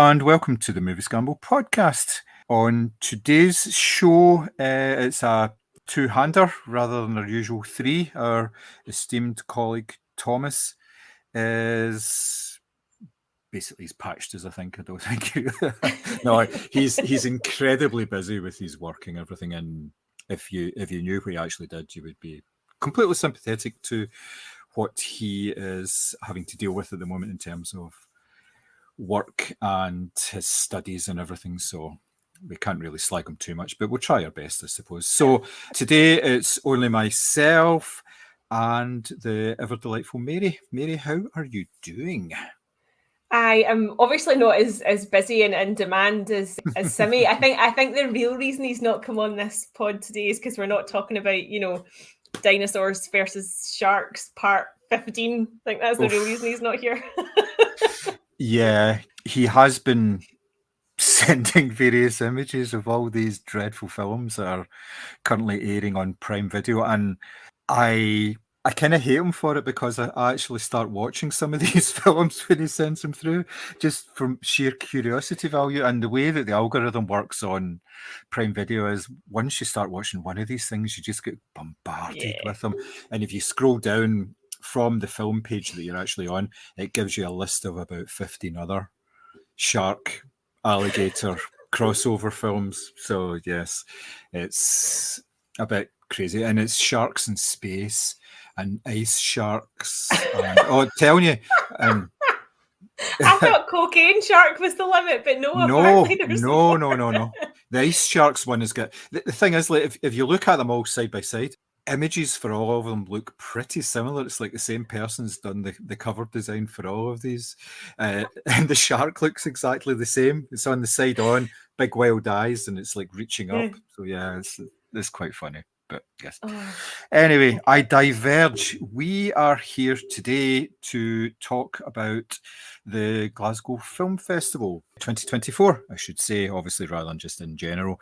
and welcome to the Moviescramble podcast. On today's show, it's a two-hander rather than our usual three. Our esteemed colleague Thomas is basically he's patched us. I don't think. No, he's incredibly busy with his work and everything. And if you knew what he actually did, you would be completely sympathetic to what he is having to deal with at the moment in terms of work and his studies and everything, so we can't really slag him too much, but we'll try our best, I suppose. So today it's only myself and the ever delightful Mary. Mary, how are you doing? I am obviously not as busy and in demand as Simi. I think the real reason he's not come on this pod today is because we're not talking about, dinosaurs versus sharks part 15. I think that's the real reason he's not here. Yeah, he has been sending various images of all these dreadful films that are currently airing on Prime Video, and I kind of hate him for it because I actually start watching some of these films when he sends them through, just from sheer curiosity value. And the way that the algorithm works on Prime Video is once you start watching one of these things, you just get bombarded with them. And if you scroll down from the film page that you're actually on, it gives you a list of about 15 other shark, alligator crossover films. So yes, it's a bit crazy, and it's sharks in space and ice sharks. And, I'm telling you, I thought cocaine shark was the limit, but no. No. The ice sharks one is good. The thing is, like, if you look at them all side by side, images for all of them look pretty similar. It's like the same person's done the cover design for all of these. And the shark looks exactly the same. It's on the side on, big wild eyes, and it's like reaching up. So yeah, it's quite funny. But yes. Anyway, I diverge. We are here today to talk about the Glasgow Film Festival 2024, I should say, obviously, rather than just in general.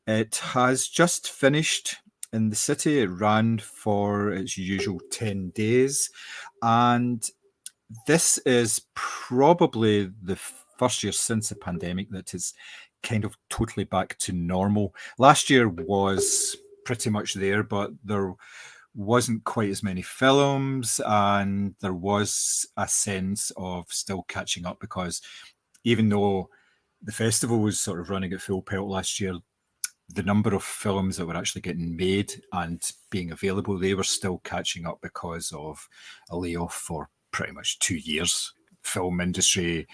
It has just finished in the city. It ran for its usual 10 days. And this is probably the first year since the pandemic that is kind of totally back to normal. Last year was pretty much there, but there wasn't quite as many films, and there was a sense of still catching up, because even though the festival was sort of running at full pelt last year, the number of films that were actually getting made and being available, they were still catching up because of a layoff for pretty much 2 years. Film industry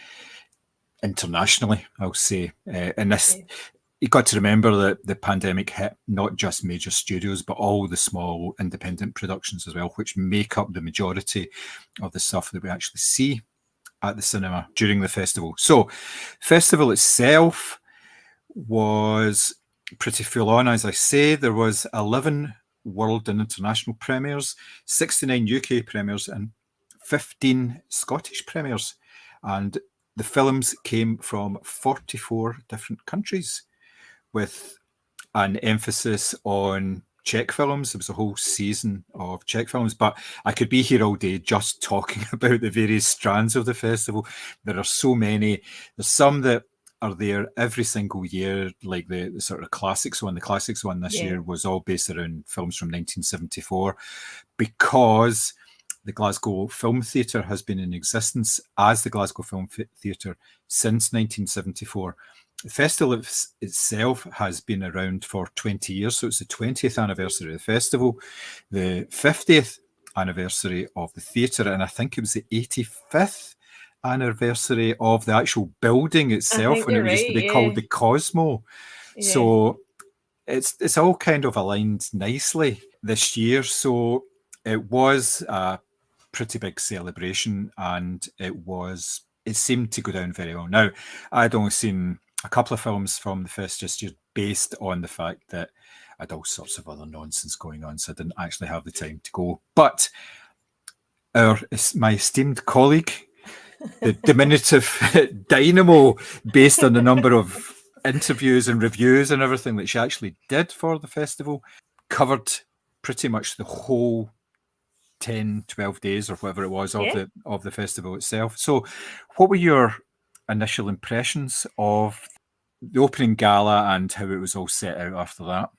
internationally, I'll say. And this, you got to remember that the pandemic hit not just major studios, but all the small independent productions as well, which make up the majority of the stuff that we actually see at the cinema during the festival. So, festival itself was pretty full on, as I say. There was 11 world and international premieres, 69 UK premieres, and 15 Scottish premieres. And the films came from 44 different countries, with an emphasis on Czech films. There was a whole season of Czech films, but I could be here all day just talking about the various strands of the festival. There are so many. There's some that are there every single year, like the sort of classics one. The classics one this year was all based around films from 1974, because the Glasgow Film Theatre has been in existence as the Glasgow Film Theatre since 1974. The festival itself has been around for 20 years, so it's the 20th anniversary of the festival, the 50th anniversary of the theatre, and I think it was the 85th anniversary of the actual building itself, when it used to be called the Cosmo. So it's all kind of aligned nicely this year. So it was a pretty big celebration, and it seemed to go down very well. Now, I'd only seen a couple of films from the fest just based on the fact that I had all sorts of other nonsense going on, so I didn't actually have the time to go. But my esteemed colleague, the diminutive dynamo, based on the number of interviews and reviews and everything that she actually did for the festival, covered pretty much the whole 10, 12 days or whatever it was of the festival itself. So what were your initial impressions of the opening gala and how it was all set out after that?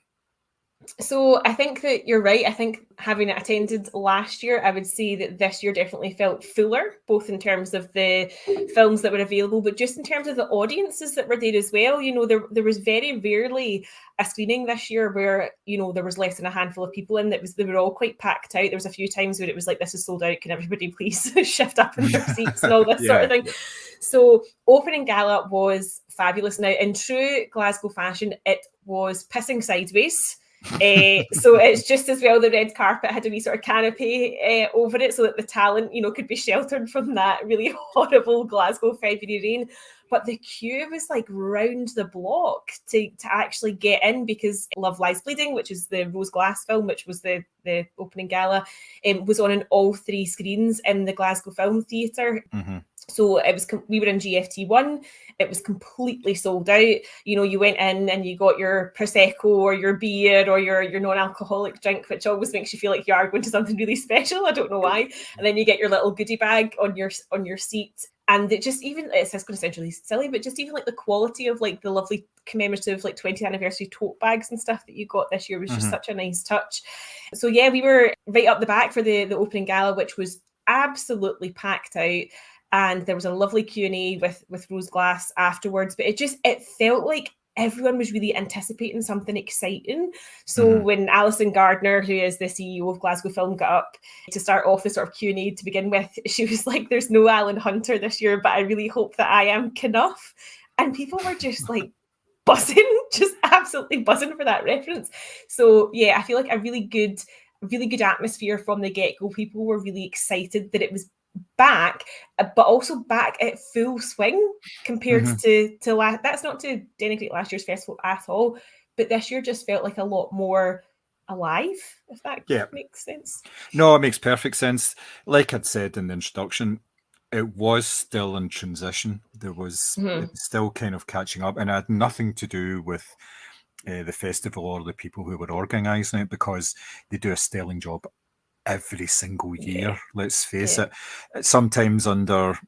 So I think that you're right. I think having attended last year, I would say that this year definitely felt fuller, both in terms of the films that were available, but just in terms of the audiences that were there as well. You know, there was very rarely a screening this year where, you know, there was less than a handful of people in. They were all quite packed out. There was a few times where it was like, this is sold out. Can everybody please shift up in their seats and all this sort of thing? So opening gala was fabulous. Now, in true Glasgow fashion, it was pissing sideways. So it's just as well the red carpet had a wee sort of canopy over it so that the talent, you know, could be sheltered from that really horrible Glasgow February rain. But the queue was like round the block to actually get in, because Love Lies Bleeding, which is the Rose Glass film, which was the opening gala, was on in all 3 screens in the Glasgow Film Theatre. Mm-hmm. So we were in GFT1. It was completely sold out. You know, you went in and you got your Prosecco or your beer or your non-alcoholic drink, which always makes you feel like you are going to something really special. I don't know why. And then you get your little goodie bag on your seat. And it just, even, it's going to sound really silly, but just even like the quality of like the lovely commemorative like 20th anniversary tote bags and stuff that you got this year was just such a nice touch. So yeah, we were right up the back for the opening gala, which was absolutely packed out. And there was a lovely Q&A with Rose Glass afterwards. But it felt like everyone was really anticipating something exciting. So when Alison Gardner, who is the CEO of Glasgow Film, got up to start off the sort of Q&A to begin with, she was like, there's no Alan Hunter this year, but I really hope that I am Knuff. And people were just like buzzing, just absolutely buzzing for that reference. So yeah, I feel like a really good atmosphere from the get-go. People were really excited that it was back, but also back at full swing compared to last. That's not to denigrate last year's festival at all, but this year just felt like a lot more alive, if that makes sense. No, it makes perfect sense. Like I'd said in the introduction, it was still in transition. It was still kind of catching up, and it had nothing to do with the festival or the people who were organising it, because they do a sterling job every single year, let's face it. Sometimes under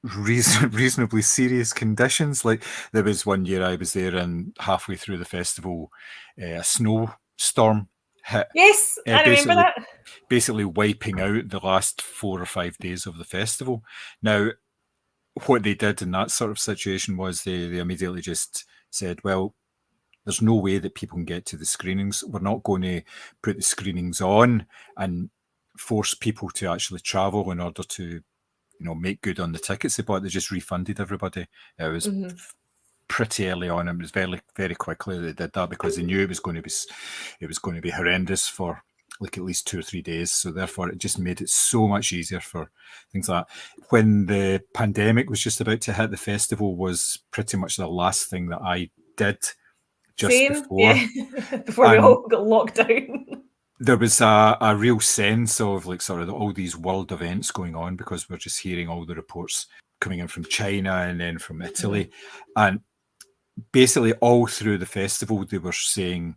reasonably serious conditions. Like there was one year I was there and halfway through the festival, a snowstorm hit. Yes, I remember that. Basically wiping out the last 4 or 5 days of the festival. Now, what they did in that sort of situation was they immediately just said, well, there's no way that people can get to the screenings. We're not going to put the screenings on and force people to actually travel in order to, you know, make good on the tickets they bought. They just refunded everybody. It was pretty early on. It was very, very quickly they did that, because they knew it was going to be horrendous for like at least 2 or 3 days. So therefore, it just made it so much easier for things like that. When the pandemic was just about to hit, the festival was pretty much the last thing that I did just before we all got locked down. There was a real sense of like sort of all these world events going on, because we're just hearing all the reports coming in from China and then from Italy. And basically all through the festival, they were saying,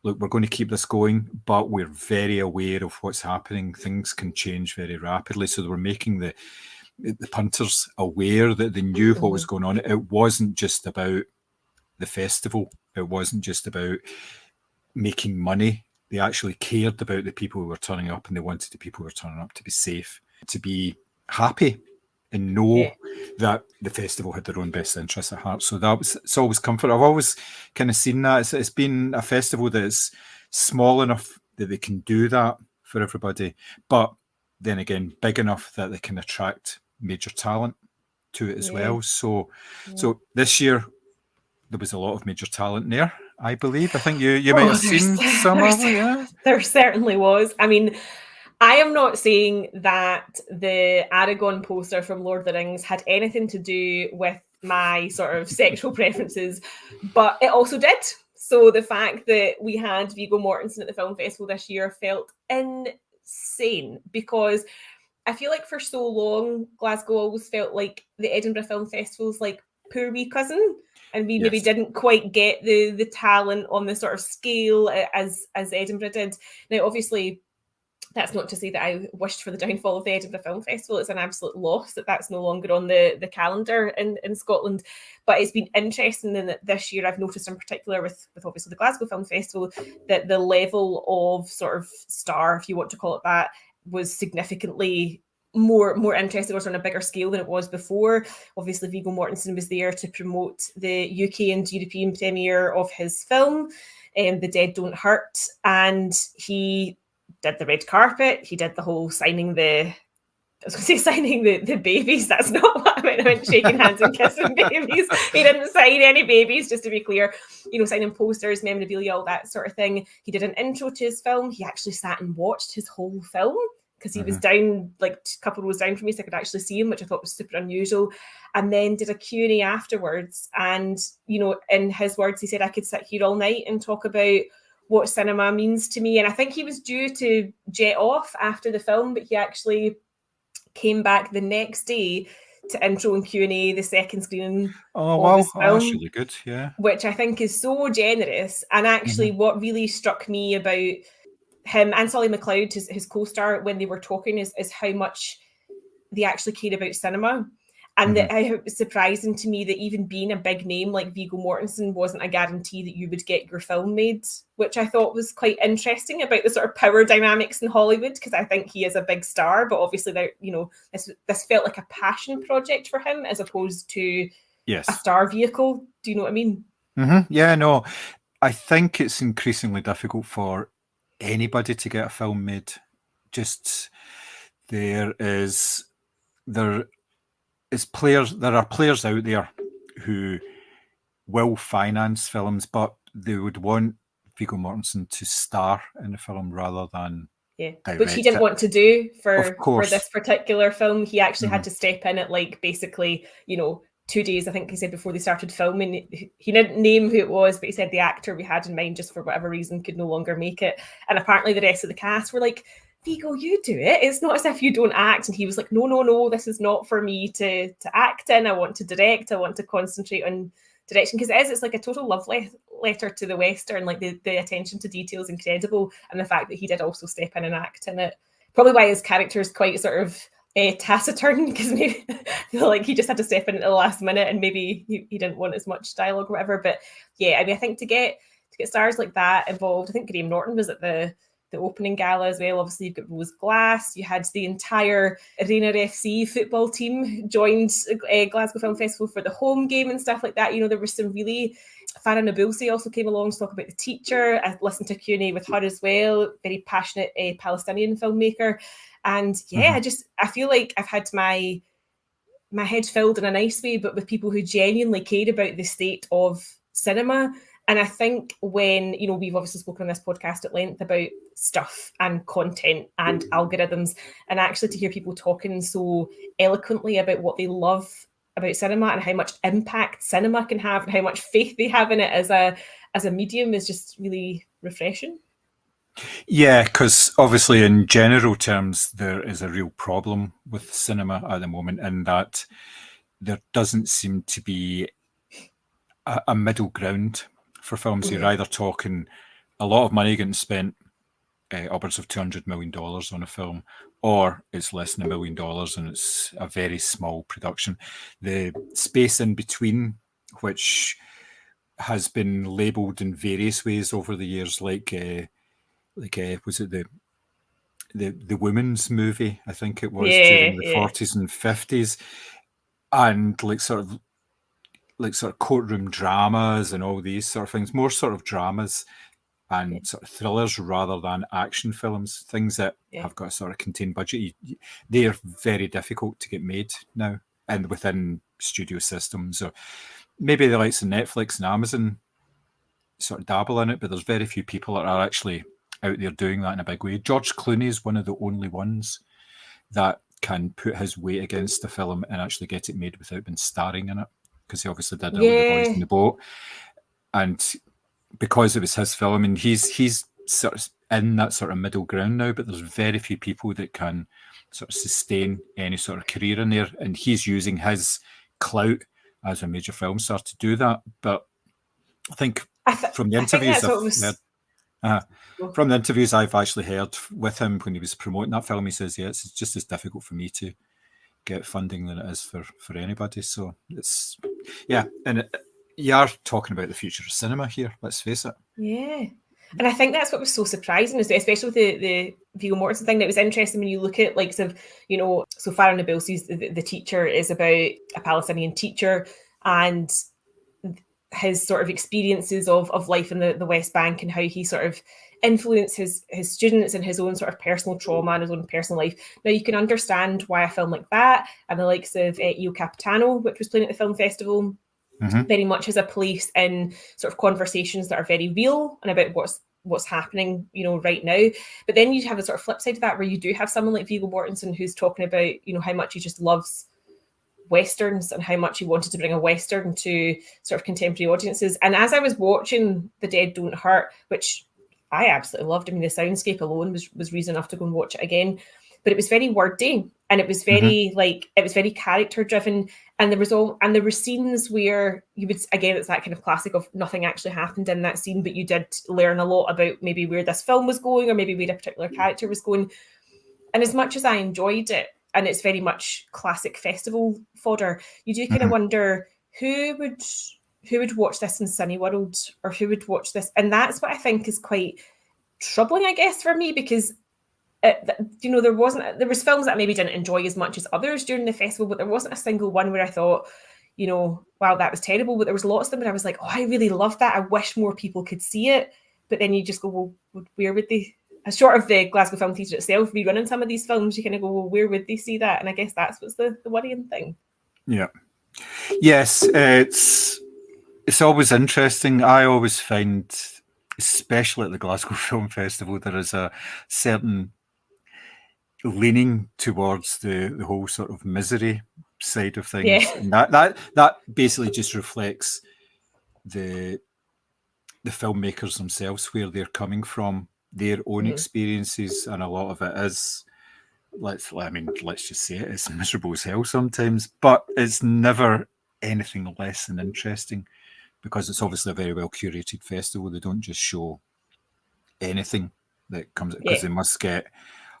look, we're going to keep this going, but we're very aware of what's happening. Things can change very rapidly. So they were making the punters aware that they knew what was going on. It wasn't just about the festival. It wasn't just about making money. They actually cared about the people who were turning up, and they wanted the people who were turning up to be safe, to be happy, and know that the festival had their own best interests at heart. So it's always comfort. I've always kind of seen that. It's been a festival that's small enough that they can do that for everybody, but then again, big enough that they can attract major talent to it as well. So this year, there was a lot of major talent there, I believe. I think you might have seen some of it, yeah? There certainly was. I mean, I am not saying that the Aragon poster from Lord of the Rings had anything to do with my sort of sexual preferences, but it also did. So the fact that we had Viggo Mortensen at the film festival this year felt insane, because I feel like for so long, Glasgow always felt like the Edinburgh Film Festival's like poor wee cousin. And we maybe didn't quite get the talent on the sort of scale as Edinburgh did. Now, obviously, That's not to say that I wished for the downfall of the Edinburgh Film Festival. It's an absolute loss that that's no longer on the calendar in Scotland. But it's been interesting in that this year I've noticed in particular with obviously the Glasgow Film Festival that the level of sort of star, if you want to call it that, was significantly more interested, or on a bigger scale than it was before. Obviously, Viggo Mortensen was there to promote the UK and European premiere of his film, The Dead Don't Hurt, and he did the red carpet. He did the whole signing the babies. That's not what I meant. I meant shaking hands and kissing babies. He didn't sign any babies, just to be clear. Signing posters, memorabilia, all that sort of thing. He did an intro to his film. He actually sat and watched his whole film because he was down, like a couple of rows down from me, so I could actually see him, which I thought was super unusual. And then did a Q&A afterwards. And, in his words, he said, I could sit here all night and talk about what cinema means to me. And I think he was due to jet off after the film, but he actually came back the next day to intro and Q&A the second screening of his film. That's really good, yeah. Which I think is so generous. And actually what really struck me about him and Solly McLeod, his co-star, when they were talking is how much they actually cared about cinema. And that it was surprising to me that even being a big name like Viggo Mortensen wasn't a guarantee that you would get your film made, which I thought was quite interesting about the sort of power dynamics in Hollywood, because I think he is a big star, but obviously this felt like a passion project for him as opposed to a star vehicle. Do you know what I mean? Yeah, no. I think it's increasingly difficult for anybody to get a film made. Just there are players out there who will finance films, but they would want Viggo Mortensen to star in the film rather than direct which he didn't want to do for this particular film. He actually had to step in at basically 2 days, I think he said, before they started filming. He didn't name who it was, but he said the actor we had in mind, just for whatever reason, could no longer make it. And apparently the rest of the cast were like, Viggo, you do it. It's not as if you don't act. And he was like, no, this is not for me to act in. I want to direct. I want to concentrate on direction, because it's like a total love letter to the Western. Like the attention to detail is incredible, and the fact that he did also step in and act in it. Probably why his character is quite sort of taciturn, because maybe I feel like he just had to step in at the last minute, and maybe he didn't want as much dialogue or whatever. But yeah, I mean, I think to get stars like that involved, I think Graham Norton was at the opening gala as well. Obviously, you've got Rose Glass. You had the entire Arena FC football team joined Glasgow Film Festival for the home game and stuff like that. There was some really... Farah Nabulsi also came along to talk about The Teacher. I listened to a Q&A with her as well. Very passionate Palestinian filmmaker. And yeah, I feel like I've had my head filled in a nice way, but with people who genuinely cared about the state of cinema. And I think when, we've obviously spoken on this podcast at length about stuff and content and algorithms, and actually to hear people talking so eloquently about what they love about cinema and how much impact cinema can have and how much faith they have in it as a medium is just really refreshing. Yeah, because obviously in general terms, there is a real problem with cinema at the moment, in that there doesn't seem to be a middle ground for films. You're either talking a lot of money getting spent, upwards of $200 million on a film, or it's less than $1 million and it's a very small production. The space in between, which has been labelled in various ways over the years, like was it the women's movie? I think it was during the 40s and 50s, and like sort of courtroom dramas and all these sort of things, more sort of dramas and sort of thrillers rather than action films, things that have got a sort of contained budget. They are very difficult to get made now, and within studio systems. So maybe the likes of Netflix and Amazon sort of dabble in it, but there's very few people that are actually out there doing that in a big way. George Clooney is one of the only ones that can put his weight against the film and actually get it made without being starring in it, because he obviously did it with The Boys in the Boat. And because it was his film, and he's sort of in that sort of middle ground now, but there's very few people that can sort of sustain any sort of career in there, and he's using his clout as a major film star to do that. But I think from the interviews I've heard, From the interviews I've actually heard with him when he was promoting that film, he says, yeah, it's just as difficult for me to get funding than it is for anybody. So it's, and you are talking about the future of cinema here, let's face it. Yeah. And I think that's what was so surprising, especially with the Viggo Mortensen thing. That was interesting when you look at, like, so Farah Nabilsi's the teacher is about a Palestinian teacher and his sort of experiences of life in the West Bank and how he sort of influenced his students and his own sort of personal trauma and his own personal life. Now, you can understand why a film like that and the likes of Io Capitano, which was playing at the film festival, very much as a place in sort of conversations that are very real and about what's happening, right now. But then you have a sort of flip side of that, where you do have someone like Viggo Mortensen who's talking about, how much he just loves Westerns and how much he wanted to bring a Western to sort of contemporary audiences. And as I was watching The Dead Don't Hurt, which I absolutely loved, I mean, the soundscape alone was reason enough to go and watch it again. But it was very wordy, and it was very it was very character driven, and there were scenes where you would, again, it's that kind of classic of nothing actually happened in that scene, but you did learn a lot about maybe where this film was going or maybe where a particular character was going. And as much as I enjoyed it, and it's very much classic festival fodder, you do kind of wonder who would watch this in Cineworld, or who would watch this, and that's what I think is quite troubling, I guess, for me, because there was films that I maybe didn't enjoy as much as others during the festival, but there wasn't a single one where I thought, wow, that was terrible. But there was lots of them where I was like, oh, I really love that. I wish more people could see it. But then you just go, well, where would they? Short of the Glasgow Film Theatre itself rerunning some of these films, you kind of go, well, where would they see that? And I guess that's what's the worrying thing. Yeah. Yes, it's always interesting. I always find, especially at the Glasgow Film Festival, there is a certain leaning towards the whole sort of misery side of things. Yeah. And that basically just reflects the filmmakers themselves, where they're coming from, their own experiences, and a lot of it is, let's just say it's miserable as hell sometimes, but it's never anything less than interesting, because it's obviously a very well curated festival. They don't just show anything that comes, because they must get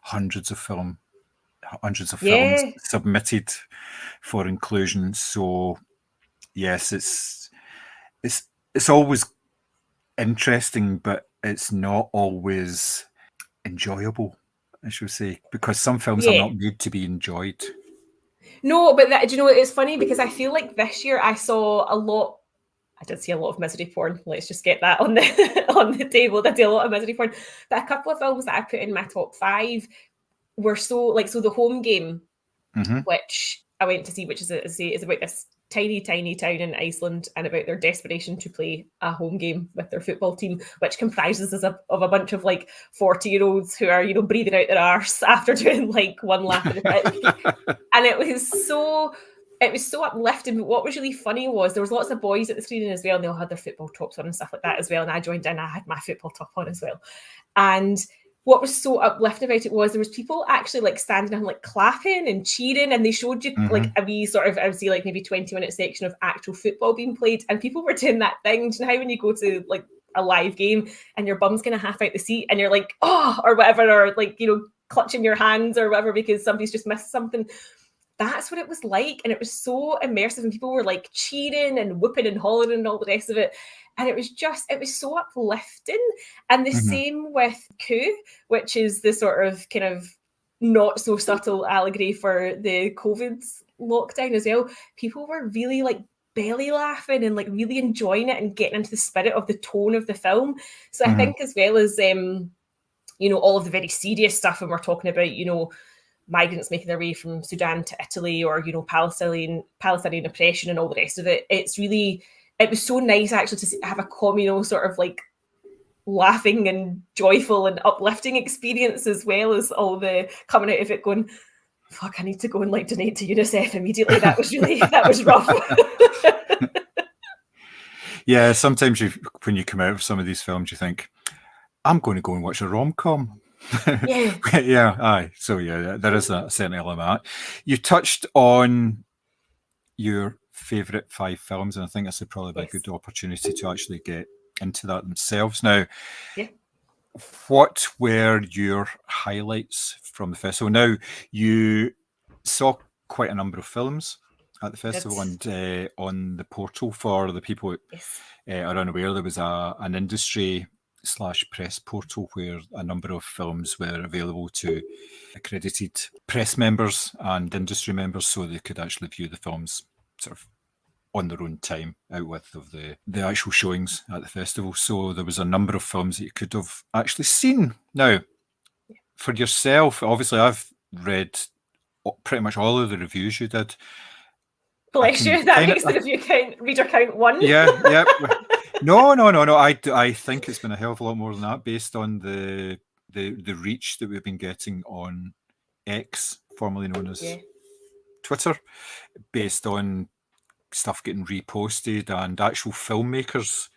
hundreds of films submitted for inclusion. So yes, it's always interesting, but it's not always enjoyable, I should say, because some films are not made to be enjoyed. No, but do you know what? It's funny because I feel like this year I did see a lot of misery porn. Let's just get that on the table. I did a lot of misery porn. But a couple of films that I put in my top 5 were so The Home Game, which I went to see, which is about this tiny town in Iceland, and about their desperation to play a home game with their football team, which comprises of a bunch of 40-year-olds who are breathing out their arse after doing one lap of the pitch. And it was so uplifting. But what was really funny was there was lots of boys at the screening as well, and they all had their football tops on and stuff like that as well. And I joined in, I had my football top on as well. And what was so uplifting about it was there was people actually standing up clapping and cheering, and they showed you a wee sort of, I would say maybe 20-minute section of actual football being played, and people were doing that thing. Do you know how when you go to a live game and your bum's kind of half out the seat and you're like, oh, or whatever, or clutching your hands or whatever because somebody's just missed something? That's what it was like, and it was so immersive, and people were cheering and whooping and hollering and all the rest of it. And it was so uplifting. And the same with Coup, which is the sort of kind of not so subtle allegory for the COVID lockdown as well. People were really belly laughing and really enjoying it and getting into the spirit of the tone of the film. So I think, as well as all of the very serious stuff, and we're talking about migrants making their way from Sudan to Italy, or Palestinian oppression and all the rest of it, it was so nice actually to have a communal sort of laughing and joyful and uplifting experience, as well as all the coming out of it going, fuck, I need to go and donate to UNICEF immediately. That was rough. Yeah, sometimes when you come out of some of these films, you think, I'm going to go and watch a rom-com. Yeah. Yeah, aye. So yeah, there is a certain element. You touched on your favourite 5 films, and I think this would probably be a good opportunity to actually get into that themselves. Now, what were your highlights from the festival? Now, you saw quite a number of films at the festival, and on the portal, for the people who Yes. are unaware, there was an industry/press portal where a number of films were available to accredited press members and industry members, so they could actually view the films sort of on their own time, out with of the actual showings at the festival. So there was a number of films that you could have actually seen. Now, for yourself, obviously I've read pretty much all of the reviews you did. Bless you. That makes the review reader count 1. Yeah. No. I think it's been a hell of a lot more than that, based on the reach that we've been getting on X, formerly known as Twitter, based on stuff getting reposted and actual filmmakers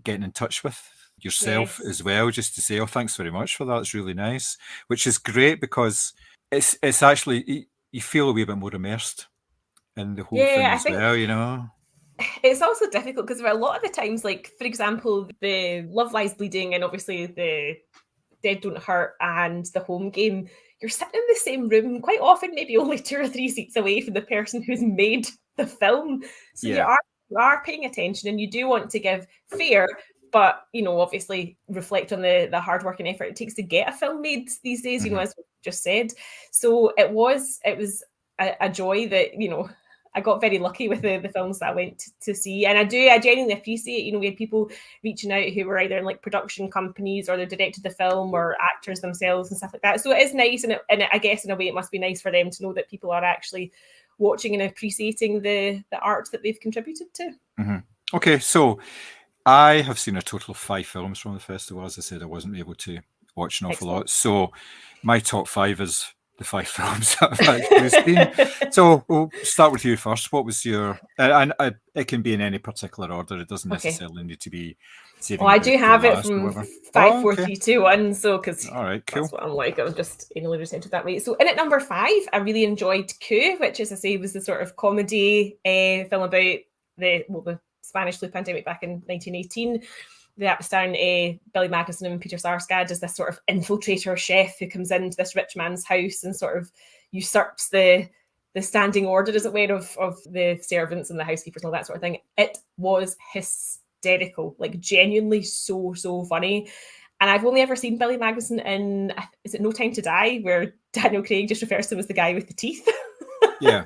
getting in touch with yourself as well, just to say, oh, thanks very much for that, it's really nice, which is great, because it's actually, you feel a wee bit more immersed in the whole thing as well, you know. It's also difficult because a lot of the times, like, for example, the Love Lies Bleeding and obviously the Dead Don't Hurt and the Home Game, you're sitting in the same room quite often, maybe only 2 or 3 seats away from the person who's made the film. So you are paying attention, and you do want to give fair, but, you know, obviously reflect on the hard work and effort it takes to get a film made these days, you know, as we just said. So it was a joy that, you know, I got very lucky with the films that I went to see. And I genuinely appreciate, you know, we had people reaching out who were either in like production companies, or they directed the film, or actors themselves and stuff like that. So it is nice. And I guess in a way it must be nice for them to know that people are actually watching and appreciating the art that they've contributed to. Okay, so I have seen a total of 5 films from the festival. As I said, I wasn't able to watch an awful lot. So my top 5 is the 5 films that I've actually seen. So we'll start with you first. What was your, and it can be in any particular order. It doesn't necessarily need to be saving. I do have it from 5, 4, 3, 2, 1. So, because all right, cool. That's what I'm like. I'm just anally presented that way. So in at number 5, I really enjoyed Coup, which, as I say, was the sort of comedy film about the Spanish flu pandemic back in 1918. That was starring Billy Magnussen and Peter Sarsgaard as this sort of infiltrator chef who comes into this rich man's house and sort of usurps the standing order, as it were, of the servants and the housekeepers and all that sort of thing. It was hysterical, like genuinely so funny. And I've only ever seen Billy Magnussen in, is it No Time to Die, where Daniel Craig just refers to him as the guy with the teeth. Yeah.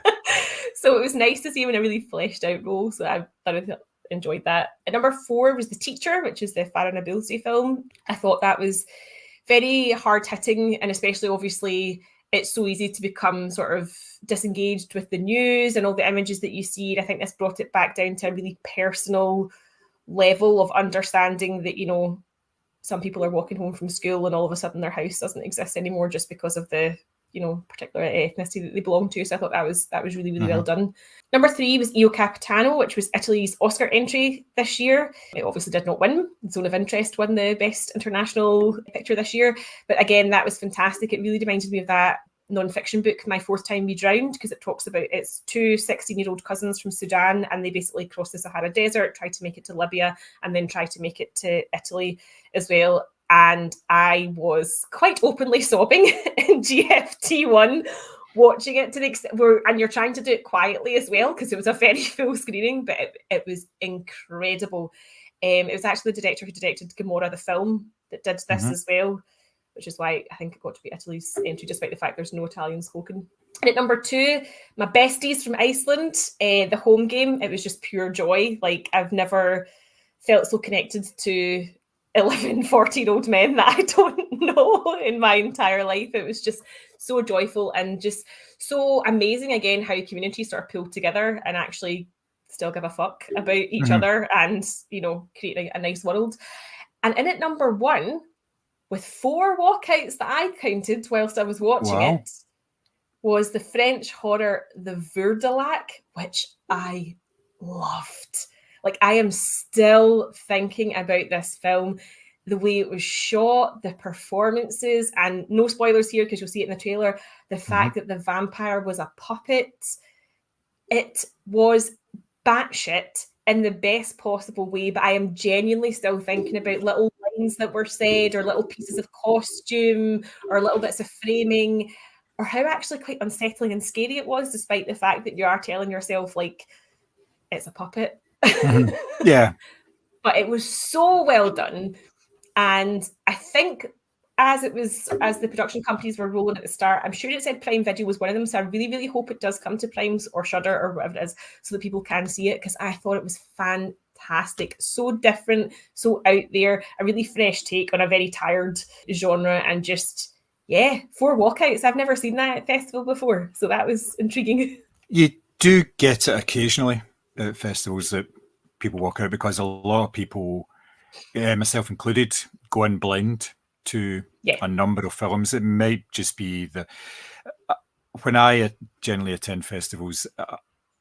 So it was nice to see him in a really fleshed out role. So I thoroughly enjoyed that. At number 4 was The Teacher, which is the Farah Nabilsi film. I thought that was very hard hitting, and especially obviously it's so easy to become sort of disengaged with the news and all the images that you see. And I think this brought it back down to a really personal level of understanding that, you know, some people are walking home from school and all of a sudden their house doesn't exist anymore just because of the, you know, particular ethnicity that they belong to. So I thought that was really well done. Number 3 was Io Capitano, which was Italy's Oscar entry this year. It obviously did not win. Zone of Interest won the Best International Picture this year. But again, that was fantastic. It really reminded me of that non-fiction book, My Fourth Time We Drowned, because it talks about its 2 16-year-old cousins from Sudan, and they basically cross the Sahara Desert, try to make it to Libya, and then try to make it to Italy as well. And I was quite openly sobbing in GFT1 watching it, to the extent where, and you're trying to do it quietly as well because it was a very full screening, but it was incredible. It was actually the director who directed Gomorrah the film that did this as well, which is why I think it got to be Italy's entry, despite the fact there's no Italian spoken. And at number 2, my besties from Iceland, The Home Game. It was just pure joy. Like, I've never felt so connected to 11, 14-year-old men that I don't know in my entire life. It was just so joyful and just so amazing, again, how communities sort of pulled together and actually still give a fuck about each other and, you know, create a nice world. And in at number 1, with 4 walkouts that I counted whilst I was watching it, was the French horror The Verdelak, which I loved. Like, I am still thinking about this film, the way it was shot, the performances, and no spoilers here because you'll see it in the trailer, the fact that the vampire was a puppet. It was batshit in the best possible way, but I am genuinely still thinking about little lines that were said, or little pieces of costume, or little bits of framing, or how actually quite unsettling and scary it was, despite the fact that you are telling yourself, like, it's a puppet. Mm-hmm. Yeah. But it was so well done. And I think as the production companies were rolling at the start, I'm sure it said Prime Video was one of them. So I really, really hope it does come to Prime's or Shudder or whatever it is, so that people can see it, because I thought it was fantastic. So different, so out there, a really fresh take on a very tired genre, and just, yeah, 4 walkouts. I've never seen that at festival before. So that was intriguing. You do get it occasionally at festivals that people walk out, because a lot of people, myself included, go in blind to a number of films. It might just be when I generally attend festivals,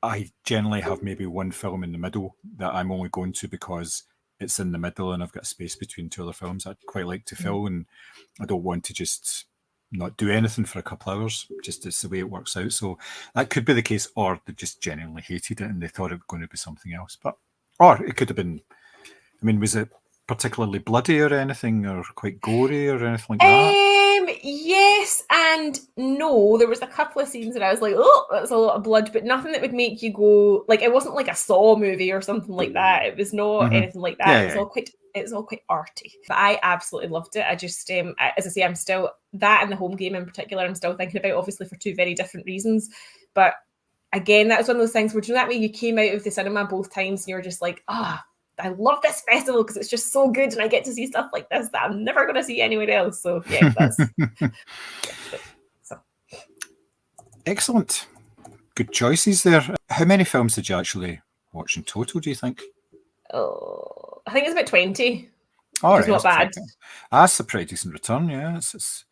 I generally have maybe one film in the middle that I'm only going to because it's in the middle and I've got space between 2 other films I'd quite like to fill, and I don't want to just not do anything for a couple of hours. Just it's the way it works out. So that could be the case, or they just genuinely hated it and they thought it was going to be something else. Or it could have been, I mean, was it particularly bloody or anything, or quite gory or anything like that? Yes and no. There was a couple of scenes that I was like, oh, that's a lot of blood, but nothing that would make you go, like, it wasn't like a Saw movie or something like that. It was not anything like that. Yeah, it was all quite arty. But I absolutely loved it. I just, as I say, I'm still, that and the Home Game in particular, I'm still thinking about, obviously for 2 very different reasons. But again, that was one of those things where, do you know that way you came out of the cinema both times and you were just like, I love this festival because it's just so good, and I get to see stuff like this that I'm never going to see anywhere else. So yeah, that's excellent. Good choices there. How many films did you actually watch in total, do you think? Oh, I think it's about 20. All it's right, not bad. That's a pretty decent return. Yeah, it's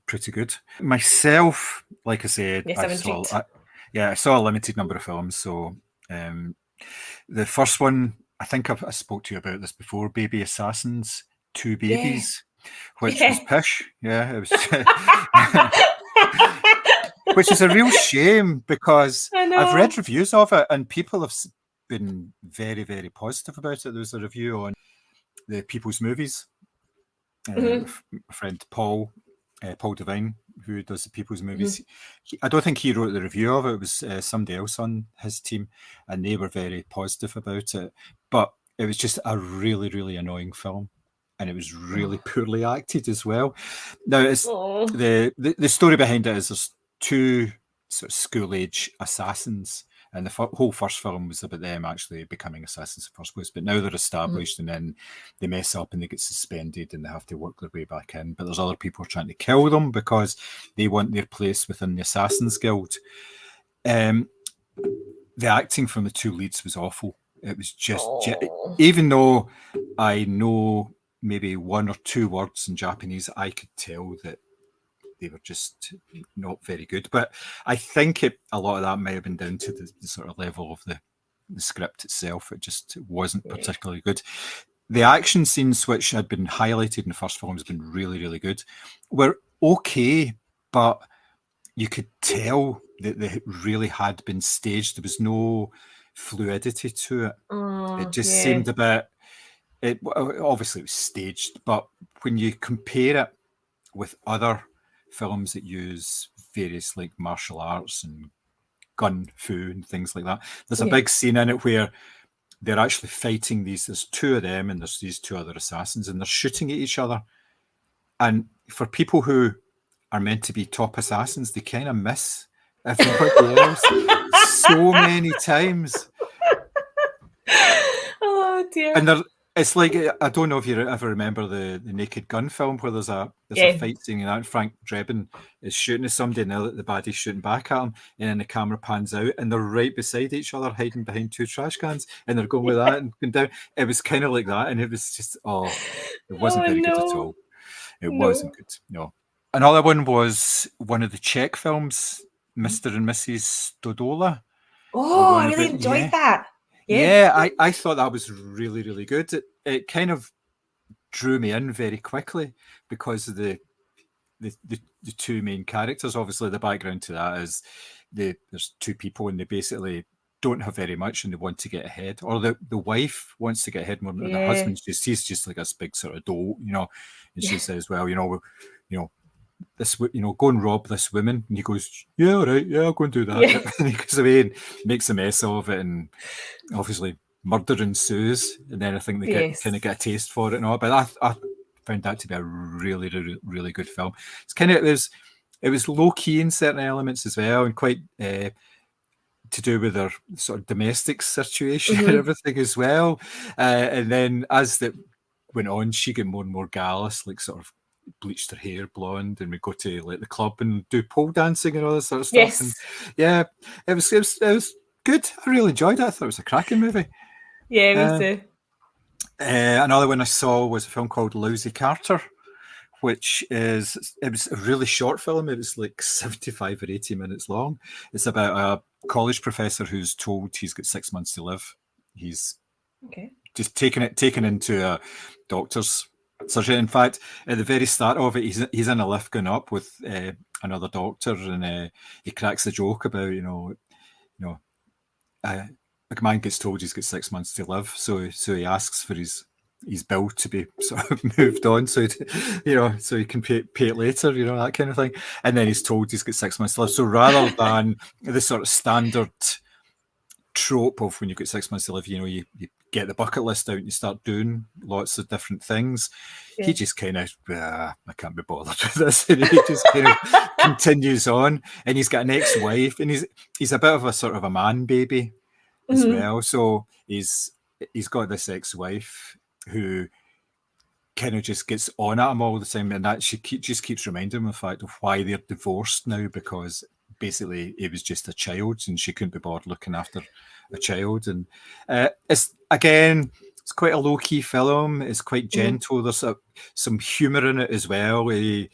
pretty good. Myself, like I said, Yes, I saw a limited number of films. So the first one, I think I spoke to you about this before, Baby Assassins, 2 Babies, which was pish. Yeah, it was. Which is a real shame, because I've read reviews of it and people have been very, very positive about it. There was a review on the People's Movies. My friend Paul Devine, who does the People's Movies. I don't think he wrote the review of it. It was somebody else on his team, and they were very positive about it. But it was just a really, really annoying film, and it was really poorly acted as well. Now, it's the story behind it is there's 2 sort of school-age assassins, and the whole first film was about them actually becoming assassins in the first place. But now they're established, and then they mess up and they get suspended and they have to work their way back in. But there's other people trying to kill them because they want their place within the Assassins Guild. The acting from the 2 leads was awful. It was just, even though I know maybe 1 or 2 words in Japanese, I could tell that they were just not very good. But I think a lot of that might have been down to the sort of level of the script itself. It just wasn't particularly good. The action scenes, which had been highlighted in the first film, has been really, really good. Were okay, but you could tell that they really had been staged. There was no fluidity to it. It just seemed a bit. Obviously, it was staged, but when you compare it with other films that use various like martial arts and gun fu and things like that, there's a big scene in it where they're actually fighting there's 2 of them and there's these 2 other assassins, and they're shooting at each other. And for people who are meant to be top assassins, they kind of miss everybody else so many times. Oh dear. And it's like, I don't know if you ever remember the Naked Gun film where there's a fight scene and Frank Drebin is shooting at somebody and the baddie's shooting back at him, and then the camera pans out and they're right beside each other, hiding behind 2 trash cans, and they're going with that and going down. It was kind of like that, and it was just it wasn't very good at all. It wasn't good. No. Another one was one of the Czech films, Mr. and Mrs. Dodola. I really enjoyed that. Yeah, I thought that was really, really good. It kind of drew me in very quickly because of the 2 main characters. Obviously, the background to that is there's 2 people, and they basically don't have very much and they want to get ahead, or the wife wants to get ahead more than the husband's he's just like this big sort of dolt, you know, and she says, well, you know, this, you know, go and rob this woman, and he goes, yeah, all right, yeah, I'll go and do that. And he goes away and makes a mess of it, and obviously murder ensues, and then I think they kind of get a taste for it and all. But I found that to be a really, really, really good film. It's kind of it was low key in certain elements as well, and quite to do with their sort of domestic situation and everything as well. And then as it went on, she got more and more gallus, like sort of bleached her hair blonde, and we go to like the club and do pole dancing and all this sort of stuff. And yeah, it was good. I really enjoyed it. I thought it was a cracking movie. Yeah, me too. Another one I saw was a film called Lousy Carter, which it was a really short film. It was like 75 or 80 minutes long. It's about a college professor who's told he's got 6 months to live. He's just taken into a doctor's surgery. In fact, at the very start of it, he's in a lift going up with another doctor, and he cracks a joke about, a man gets told he's got 6 months to live, so he asks for his bill to be sort of moved on, so he can pay it later, that kind of thing. And then he's told he's got 6 months to live. So rather than the sort of standard trope of when you've got 6 months to live, you get the bucket list out and you start doing lots of different things. He just kind of, I can't be bothered with this. And he just kind of continues on. And he's got an ex-wife, and he's a bit of a sort of a man baby as well. So he's got this ex-wife who kind of just gets on at him all the time, and that just keeps reminding him of the fact of why they're divorced now, because basically he was just a child and she couldn't be bothered looking after a child. And it's quite a low-key film. It's quite gentle. There's some humor in it as well. He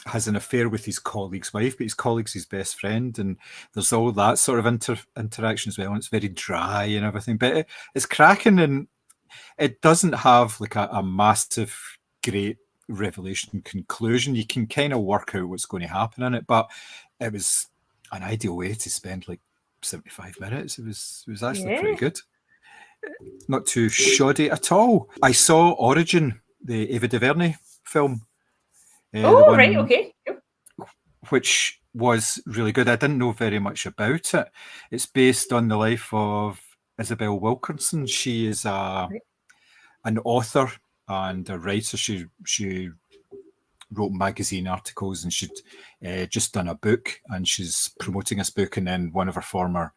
has an affair with his colleague's wife, but his colleague's his best friend, and there's all that sort of interaction as well, and it's very dry and everything, but it's cracking, and it doesn't have like a massive great revelation conclusion. You can kind of work out what's going to happen in it, but it was an ideal way to spend like 75 minutes. It was actually pretty good. Not too shoddy at all. I saw Origin, the Ava DuVernay film. Right, okay. Which was really good. I didn't know very much about it. It's based on the life of Isabel Wilkerson. She is an author and a writer. She wrote magazine articles, and she'd just done a book, and she's promoting this book, and then one of her former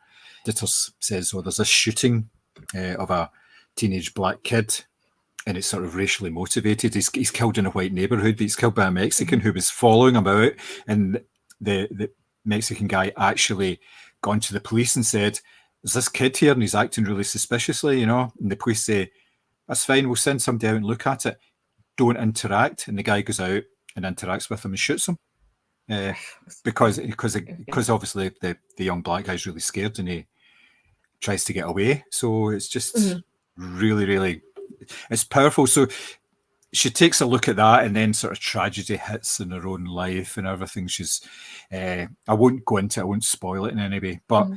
editors says, there's a shooting of a teenage black kid, and it's sort of racially motivated. He's killed in a white neighborhood, but he's killed by a Mexican who was following him out. And the Mexican guy actually gone to the police and said, there's this kid here and he's acting really suspiciously, And the police say, that's fine, we'll send somebody out and look at it. Don't interact. And the guy goes out and interacts with him and shoots him. Because obviously the young black guy's really scared and he tries to get away. So it's just really, really... it's powerful. So she takes a look at that, and then sort of tragedy hits in her own life and everything. She's I won't go into it, I won't spoil it in any way, but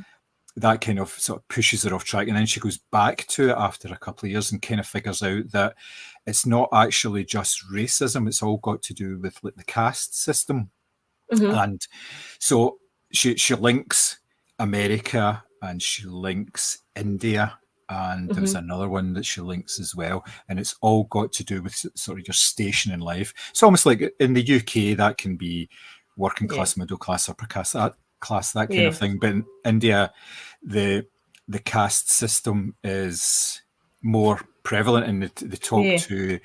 that kind of sort of pushes her off track, and then she goes back to it after a couple of years and kind of figures out that it's not actually just racism, it's all got to do with like the caste system. And so she links America and she links India, and there was another one that she links as well, and it's all got to do with sort of your station in life. It's almost like in the UK that can be working class, middle class, upper class, that kind of thing. But in India, the caste system is more prevalent, and they talk to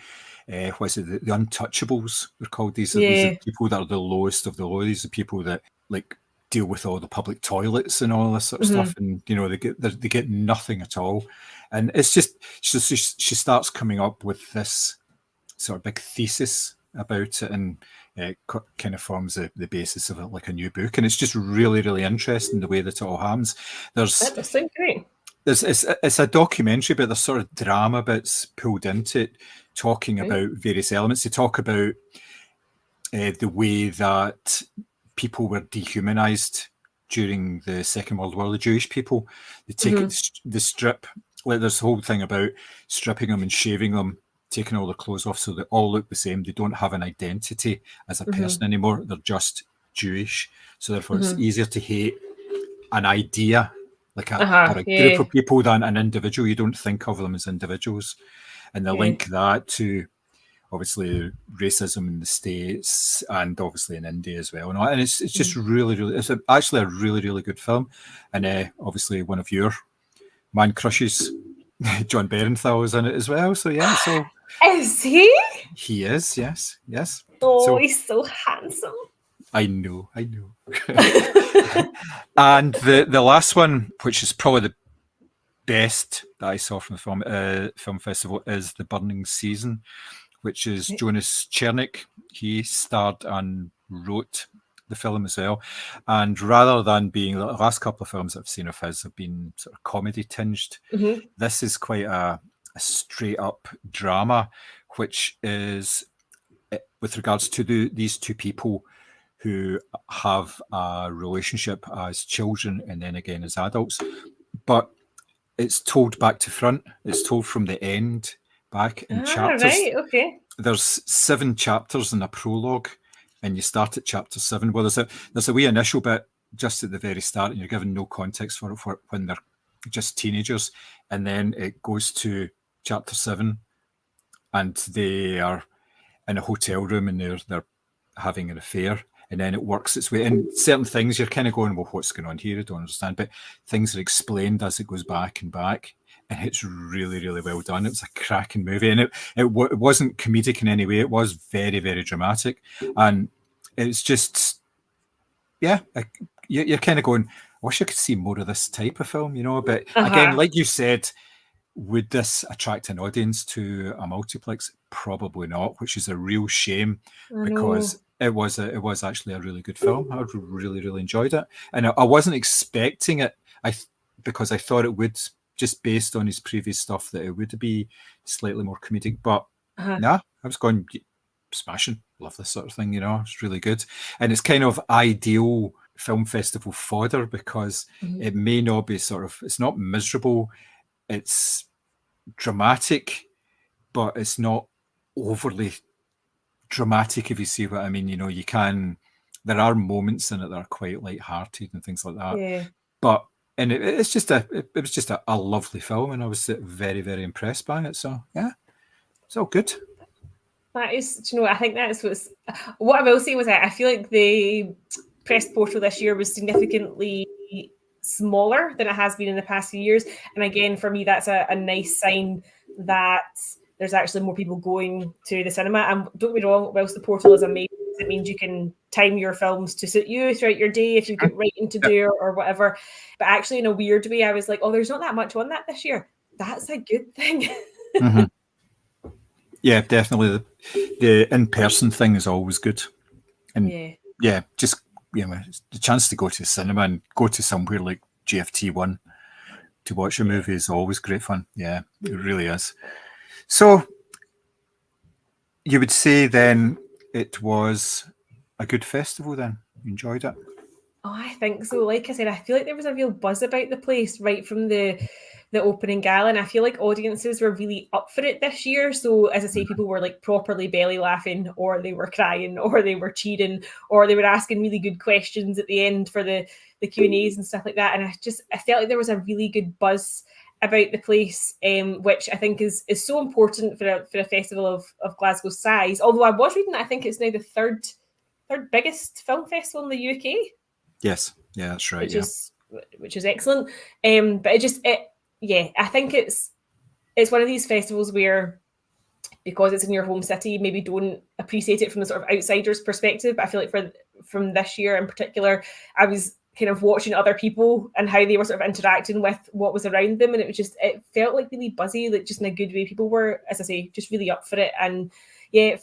what is it, the untouchables, they're called. These are people that are the lowest of the low. These are people that like deal with all the public toilets and all this sort of stuff, and they get nothing at all. And it's just she starts coming up with this sort of big thesis about it, and it kind of forms the basis of it, like a new book. And it's just really, really interesting the way that it all happens. That does sound great. It's a documentary, but there's sort of drama bits pulled into it, talking about various elements. They talk about the way that people were dehumanized during the Second World War, the Jewish people, they take the strip, like this whole thing about stripping them and shaving them, taking all their clothes off so they all look the same. They don't have an identity as a person anymore. They're just Jewish. So therefore it's easier to hate an idea, like or a group of people than an individual. You don't think of them as individuals. And they link that to obviously racism in the States and obviously in India as well. And it's just really, it's actually a really, really good film. And obviously one of your man crushes, John Berenthal, is in it as well. So yeah, so is he? He is, yes. Oh, so, he's so handsome. I know. And the last one, which is probably the best that I saw from the film festival, is The Burning Season, which is Jonas Chernick. He starred and wrote the film as well. And rather than being, the last couple of films I've seen of his have been sort of comedy tinged, this is quite a straight up drama, which is with regards to these two people who have a relationship as children and then again as adults. But it's told back to front. It's told from the end back in chapters. Right, okay. There's 7 chapters in a prologue, and you start at chapter 7. Well, there's a wee initial bit just at the very start, and you're given no context for it when they're just teenagers, and then it goes to chapter 7, and they are in a hotel room and they're having an affair. And then it works its way. And certain things you're kind of going, well, what's going on here? I don't understand. But things are explained as it goes back and back. And it's really, really well done. It was a cracking movie. And it wasn't comedic in any way. It was very, very dramatic. And it's just, yeah, you're kind of going, I wish I could see more of this type of film, But again, like you said, would this attract an audience to a multiplex? Probably not, which is a real shame because it was actually a really good film. I really, really enjoyed it. And I wasn't expecting it because I thought it would, just based on his previous stuff, that it would be slightly more comedic. But I was going, smashing. Love this sort of thing, It's really good. And it's kind of ideal film festival fodder because it may not be it's not miserable. It's dramatic, but it's not overly dramatic, if you see what I mean. There are moments in it that are quite light-hearted and things like that. Yeah. But it was just a lovely film, and I was very, very impressed by it. So yeah, it's all good. That is, I think that's what I will say was I feel like the press portal this year was significantly smaller than it has been in the past few years. And again, for me, that's a nice sign that there's actually more people going to the cinema. And don't be wrong, whilst the portal is amazing, it means you can time your films to suit you throughout your day if you've got writing to do or whatever. But actually, in a weird way, I was like, oh, there's not that much on that this year. That's a good thing. Yeah, definitely. The in-person thing is always good. And just the chance to go to the cinema and go to somewhere like GFT1 to watch a movie is always great fun. Yeah, it really is. So you would say then it was a good festival then? You enjoyed it? Oh, I think so. Like I said, I feel like there was a real buzz about the place right from the opening gala, and I feel like audiences were really up for it this year. So as I say, people were like properly belly laughing, or they were crying, or they were cheering, or they were asking really good questions at the end for the Q&As and stuff like that. And I felt like there was a really good buzz about the place, which I think is so important for a festival of Glasgow's size. Although I was reading that I think it's now the third biggest film festival in the UK. Yes, yeah, that's right. Which is excellent. But I think it's one of these festivals where, because it's in your home city, maybe don't appreciate it from the sort of outsider's perspective. But I feel like from this year in particular, I was kind of watching other people and how they were sort of interacting with what was around them, and it felt like really buzzy, like just in a good way. People were, as I say, just really up for it, and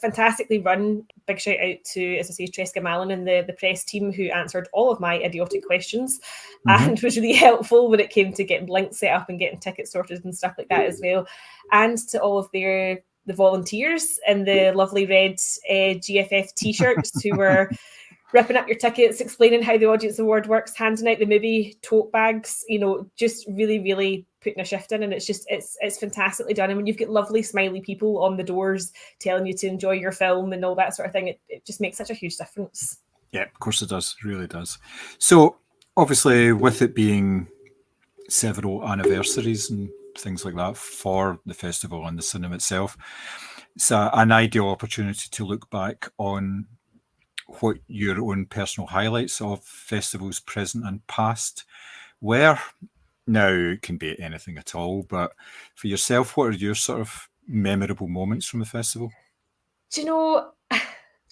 fantastically run. Big shout out to, as I say, Tresca Mallon and the press team who answered all of my idiotic questions and was really helpful when it came to getting links set up and getting tickets sorted and stuff like that as well. And to all of the volunteers in the lovely red GFF t-shirts who were ripping up your tickets, explaining how the audience award works, handing out the movie tote bags, you know, just really, really putting a shift in. And it's just, it's fantastically done. And when you've got lovely, smiley people on the doors telling you to enjoy your film and all that sort of thing, it just makes such a huge difference. Yeah, of course it does. It really does. So obviously, with it being several anniversaries and things like that for the festival and the cinema itself, it's an ideal opportunity to look back on what your own personal highlights of festivals present and past were. Now, it can be anything at all, but for yourself, what are your sort of memorable moments from the festival? Do you know,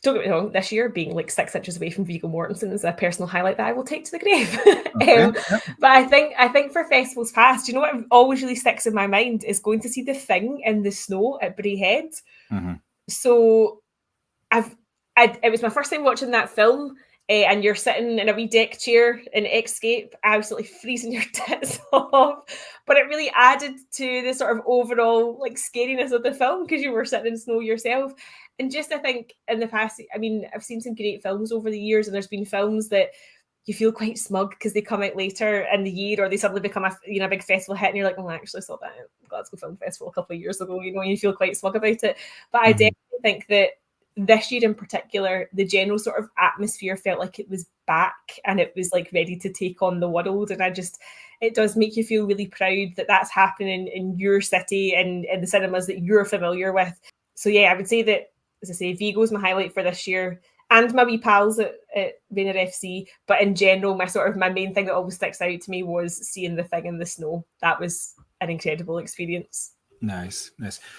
don't get me wrong, this year being like 6 inches away from Viggo Mortensen is a personal highlight that I will take to the grave. Okay, But I think for festivals past, you know what always really sticks in my mind is going to see The Thing in the snow at Braehead. Mm-hmm. So it was my first time watching that film, and you're sitting in a wee deck chair in Escape, absolutely freezing your tits off. But it really added to the sort of overall like scariness of the film because you were sitting in snow yourself. And just I think in the past, I mean, I've seen some great films over the years, and there's been films that you feel quite smug because they come out later in the year, or they suddenly become a big festival hit, and you're like, oh, I actually saw that at Glasgow Film Festival a couple of years ago, you know, and you feel quite smug about it. But I definitely think that this year in particular, the general sort of atmosphere felt like it was back and it was like ready to take on the world. And it does make you feel really proud that that's happening in your city and in the cinemas that you're familiar with. So yeah, I would say that, as I say, Vigo's my highlight for this year, and my wee pals at Vayner FC. But in general, my main thing that always sticks out to me was seeing The Thing in the snow. That was an incredible experience. Nice.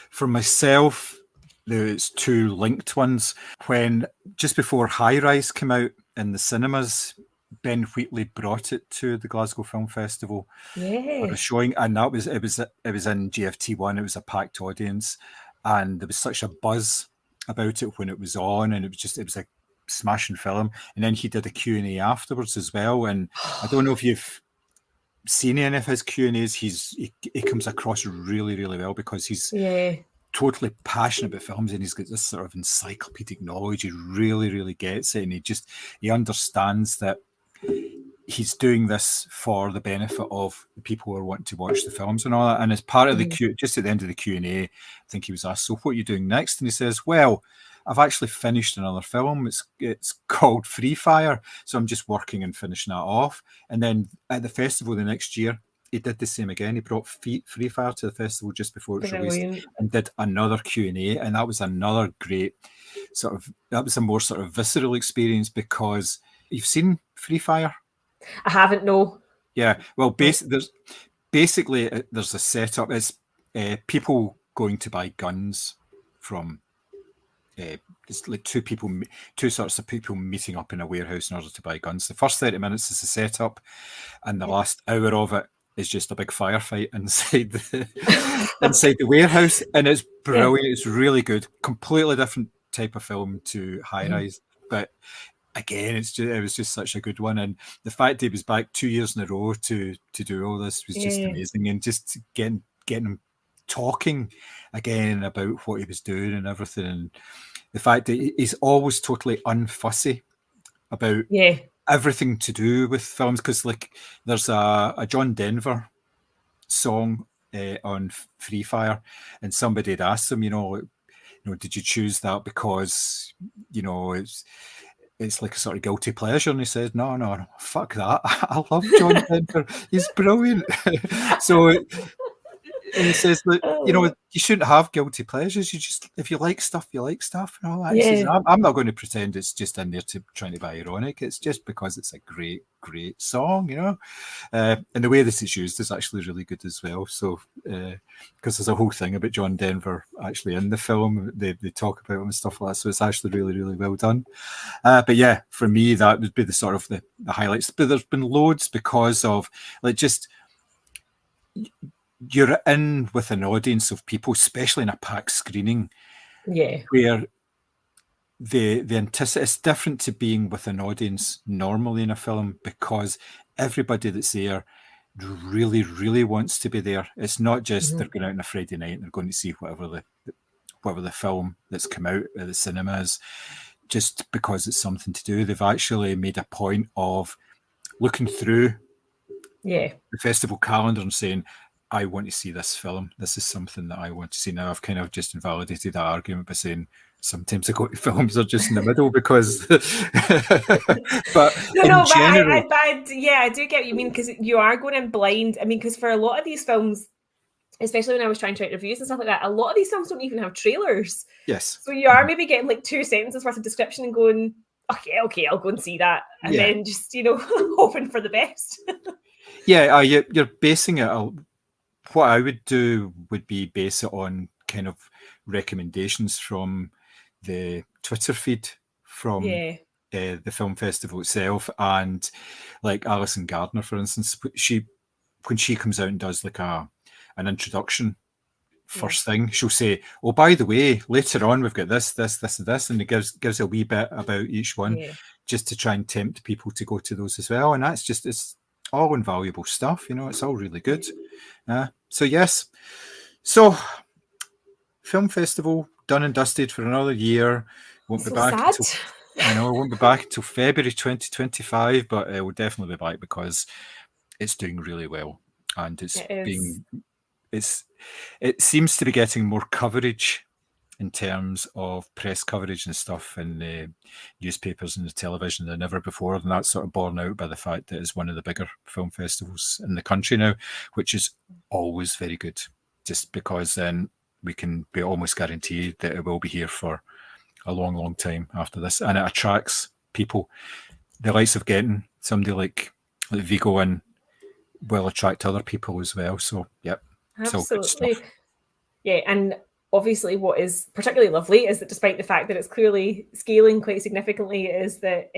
For myself, there's two linked ones. When just before High Rise came out in the cinemas, Ben Wheatley brought it to the Glasgow Film Festival for a showing, and it was in GFT1. It was a packed audience, and there was such a buzz about it when it was on, and it was a smashing film. And then he did a Q&A afterwards as well. And I don't know if you've seen any of his Q&As. He comes across really, really well because he's totally passionate about films, and he's got this sort of encyclopedic knowledge. He really, really gets it, and he understands that he's doing this for the benefit of the people who are wanting to watch the films and all that. And as part of the just at the end of the Q&A, I think he was asked, so what are you doing next? And he says, well, I've actually finished another film. It's called Free Fire, so I'm just working and finishing that off. And then at the festival the next year, he did the same again. He brought Free Fire to the festival just before it was released and did another Q&A. And that was another great that was a more sort of visceral experience, because you've seen Free Fire? I haven't, no. Yeah, well, there's a setup. It's people going to buy guns from... it's like two sorts of people meeting up in a warehouse in order to buy guns. The first 30 minutes is the setup, and the last hour of it is just a big firefight inside the warehouse, and it's brilliant. It's really good. Completely different type of film to High Rise, but again, it was just such a good one. And the fact that he was back 2 years in a row to do all this was just amazing, and just getting him talking again about what he was doing and everything, and the fact that he's always totally unfussy about everything to do with films, because like there's a John Denver song on Free Fire, and somebody had asked him, did you choose that because it's like a sort of guilty pleasure? And he said, no, fuck that. I love John Denver. He's brilliant. And he says that, you shouldn't have guilty pleasures. You just, if you like stuff, you like stuff and all that. He says, I'm not going to pretend it's just in there trying to be ironic. It's just because it's a great, great song, and the way that it's used is actually really good as well. So, because there's a whole thing about John Denver actually in the film. They talk about him and stuff like that. So it's actually really, really well done. But yeah, for me, that would be the sort of the highlights. But there's been loads because of you're in with an audience of people, especially in a packed screening, where it's different to being with an audience normally in a film, because everybody that's there really, really wants to be there. It's not just they're going out on a Friday night and they're going to see whatever the film that's come out at the cinemas. just because it's something to do. They've actually made a point of looking through the festival calendar and saying, I want to see this film. This is something that I want to see. Now, I've kind of just invalidated that argument by saying sometimes I go to films are just in the middle because, but general, I do get what you mean, because you are going in blind. I mean, because for a lot of these films, especially when I was trying to write reviews and stuff like that, a lot of these films don't even have trailers. Yes. So you are maybe getting like 2 sentences worth of description and going, okay, I'll go and see that. And then just, hoping for the best. You're basing it. What I would do would be base it on kind of recommendations from the Twitter feed from the film festival itself. And like Alison Gardner, for instance, when she comes out and does like an introduction first thing, she'll say, oh, by the way, later on we've got this, and it gives a wee bit about each one just to try and tempt people to go to those as well. And that's just, it's all invaluable stuff, it's all really good. So yes, so film festival done and dusted for another year. Won't be back until February 2025, but it will definitely be back because it's doing really well, and it seems to be getting more coverage in terms of press coverage and stuff in the newspapers and the television than ever before. And that's sort of borne out by the fact that it's one of the bigger film festivals in the country now, which is always very good, just because then we can be almost guaranteed that it will be here for a long, long time after this. And it attracts people. The likes of getting somebody like Vigo in will attract other people as well. So, yep. Absolutely. Yeah, and obviously what is particularly lovely is that despite the fact that it's clearly scaling quite significantly, is that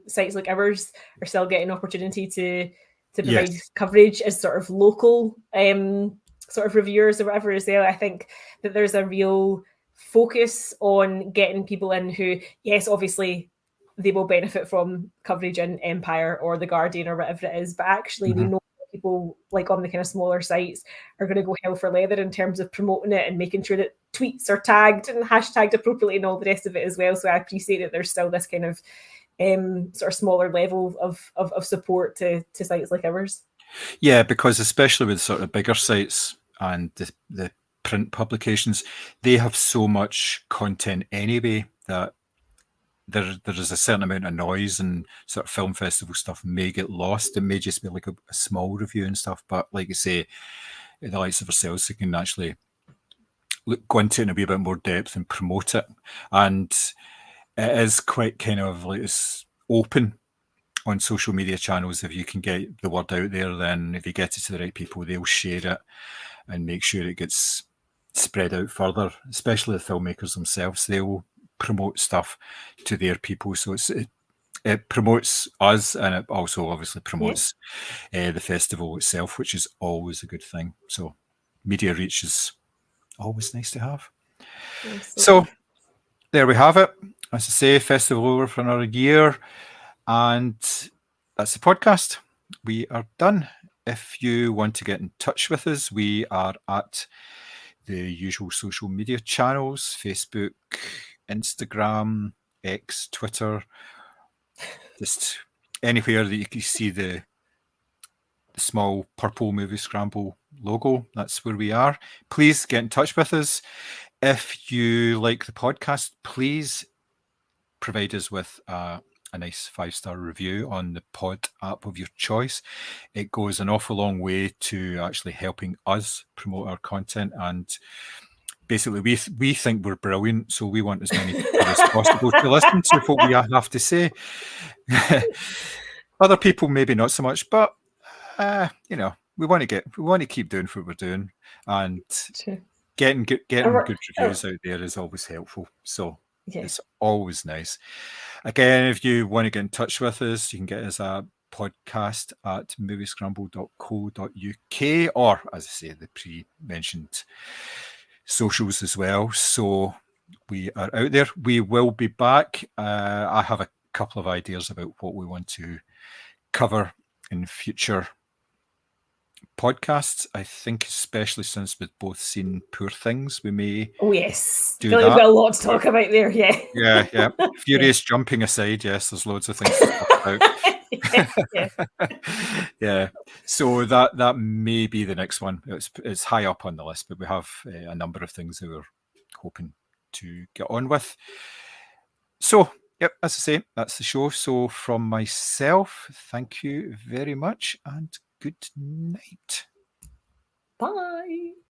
sites like ours are still getting opportunity to provide coverage as sort of local sort of reviewers or whatever as well. I think that there's a real focus on getting people in who, yes, obviously they will benefit from coverage in Empire or The Guardian or whatever it is, but actually we know people like on the kind of smaller sites are going to go hell for leather in terms of promoting it and making sure that tweets are tagged and hashtagged appropriately and all the rest of it as well. So I appreciate that there's still this kind of sort of smaller level of support to sites like ours. Yeah, because especially with sort of bigger sites and the print publications, they have so much content anyway that there is a certain amount of noise, and sort of film festival stuff may get lost. It may just be like a small review and stuff, but like you say, the likes of ourselves, you can actually go into it in a wee bit more depth and promote it. And it is quite kind of like it's open on social media channels. If you can get the word out there, then if you get it to the right people, they'll share it and make sure it gets spread out further, especially the filmmakers themselves. They'll promote stuff to their people. So it promotes us, and it also obviously promotes the festival itself, which is always a good thing. So media reach is always nice to have. Absolutely. So there we have it. As I say, festival over for another year, and that's the podcast. We are done. If you want to get in touch with us, we are at the usual social media channels: Facebook, Instagram, X, Twitter, just anywhere that you can see the small purple Moviescramble logo. That's where we are. Please get in touch with us. If you like the podcast, please provide us with a nice 5-star review on the pod app of your choice. It goes an awful long way to actually helping us promote our content, and basically we think we're brilliant, so we want as many people as possible to listen to what we have to say. Other people maybe not so much, but we want to keep doing what we're doing, and getting good reviews out there is always helpful. So it's always nice. Again, if you want to get in touch with us, you can get us at podcast at moviescramble.co.uk, or as I say, the pre-mentioned socials as well. So we are out there. We will be back. I have a couple of ideas about what we want to cover in future podcasts, I think, especially since we've both seen Poor Things, we may Oh yes, do I feel like we've that. got a lot to talk about there. Yeah, Yeah. Furious jumping aside, yes, there's loads of things to talk about. yeah. Yeah, so that may be the next one. It's high up on the list, but we have a number of things that we're hoping to get on with. So, yep, as I say, that's the show. So from myself, thank you very much and good night. Bye.